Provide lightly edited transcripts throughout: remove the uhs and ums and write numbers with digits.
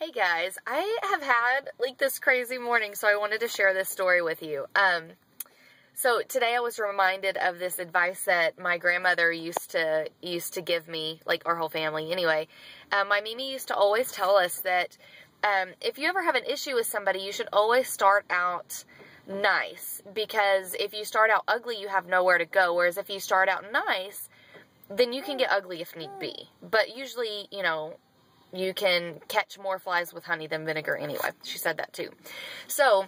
Hey guys, I have had like this crazy morning, so I wanted to share this story with you. So today I was reminded of this advice that my grandmother used to give me, like our whole family. Anyway, my Mimi used to always tell us that if you ever have an issue with somebody, you should always start out nice, because if you start out ugly, you have nowhere to go. Whereas if you start out nice, then you can get ugly if need be. But usually, you know, you can catch more flies with honey than vinegar anyway. She said that too. So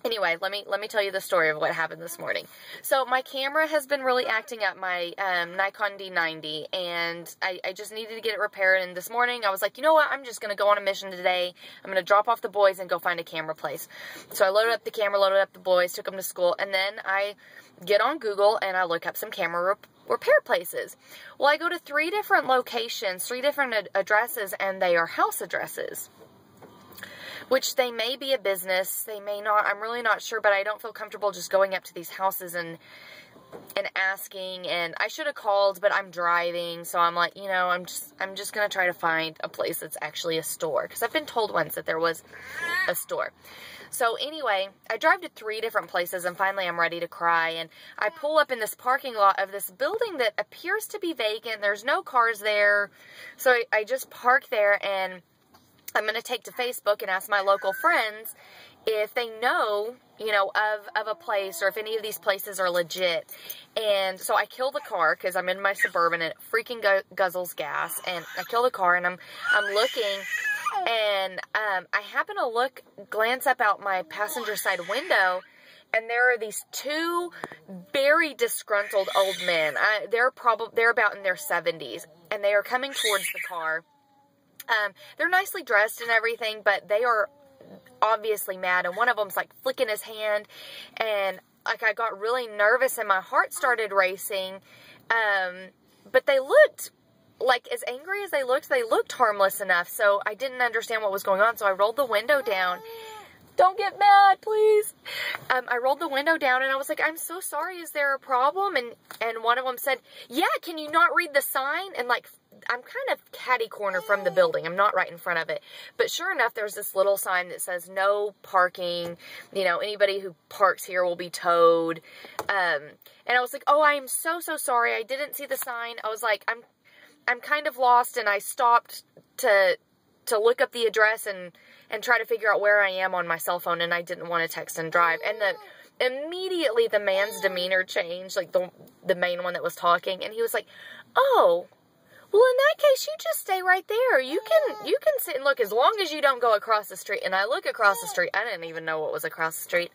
anyway, let me tell you the story of what happened this morning. So my camera has been really acting up, my Nikon D90, and I just needed to get it repaired. And this morning I was like, you know what, I'm just going to go on a mission today. I'm going to drop off the boys and go find a camera place. So I loaded up the camera, loaded up the boys, took them to school, and then I get on Google and I look up some camera repair places. Well, I go to 3 different locations, 3 different addresses, and they are house addresses. Which they may be a business, they may not, I'm really not sure, but I don't feel comfortable just going up to these houses and asking, and I should have called, but I'm driving, so I'm like, you know, I'm just going to try to find a place that's actually a store, because I've been told once that there was a store. So anyway, I drive to 3 different places, and finally I'm ready to cry, and I pull up in this parking lot of this building that appears to be vacant. There's no cars there, so I just park there, and I'm going to take to Facebook and ask my local friends if they know, you know, of a place, or if any of these places are legit. And so I kill the car, because I'm in my Suburban and it freaking guzzles gas, and I kill the car, and I'm looking, and I happen to glance up out my passenger side window, and there are these 2 very disgruntled old men. They're about in their 70s, and they are coming towards the car. They're nicely dressed and everything, but they are obviously mad, and one of them's like flicking his hand, and like I got really nervous and my heart started racing, but they looked like, as angry as they looked harmless enough, so I didn't understand what was going on, so I rolled the window down. Don't get mad, please. I rolled the window down, and I was like, I'm so sorry, is there a problem? And one of them said, yeah, can you not read the sign? And like, I'm kind of catty corner from the building. I'm not right in front of it. But sure enough, there's this little sign that says no parking. You know, anybody who parks here will be towed. And I was like, oh, I am so sorry. I didn't see the sign. I was like, I'm kind of lost, and I stopped to look up the address and try to figure out where I am on my cell phone, and I didn't want to text and drive. And immediately the man's demeanor changed, like the main one that was talking, and he was like, oh, well, in that case, you just stay right there. You can sit and look, as long as you don't go across the street. And I look across the street. I didn't even know what was across the street.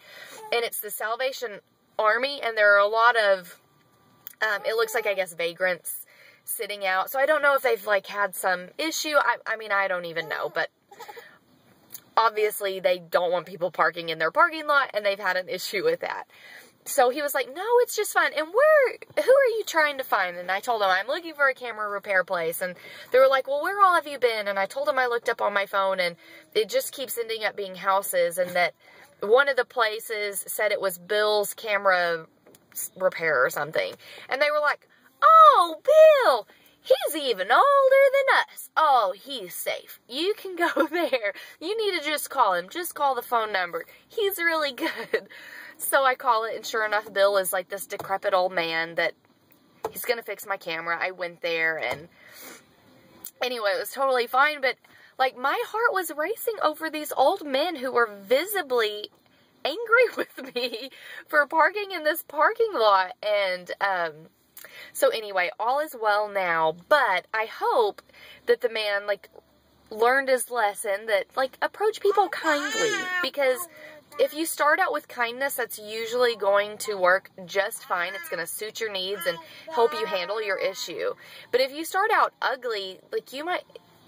And it's the Salvation Army, and there are a lot of, it looks like, I guess, vagrants sitting out. So I don't know if they've, like, had some issue. I mean, I don't even know, but obviously they don't want people parking in their parking lot, and they've had an issue with that. So he was like, no, it's just fine. And who are you trying to find? And I told him, I'm looking for a camera repair place. And they were like, well, where all have you been? And I told him I looked up on my phone, and it just keeps ending up being houses. And that one of the places said it was Bill's camera repair or something. And they were like, oh, Bill, he's even older than us. Oh, he's safe. You can go there. You need to just call him. Just call the phone number. He's really good. So I call it, and sure enough, Bill is like this decrepit old man that he's going to fix my camera. I went there, and anyway, it was totally fine, but like my heart was racing over these old men who were visibly angry with me for parking in this parking lot. And so anyway, all is well now, but I hope that the man like learned his lesson, that like approach people kindly, because if you start out with kindness, that's usually going to work just fine. It's going to suit your needs and help you handle your issue. But if you start out ugly, like you might,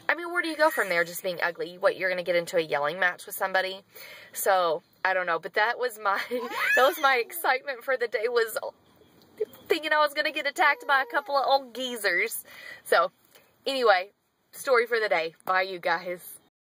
I mean, where do you go from there, just being ugly? What, you're going to get into a yelling match with somebody? So, I don't know, but that was my excitement for the day, was thinking I was going to get attacked by a couple of old geezers. So, anyway, story for the day. Bye, you guys.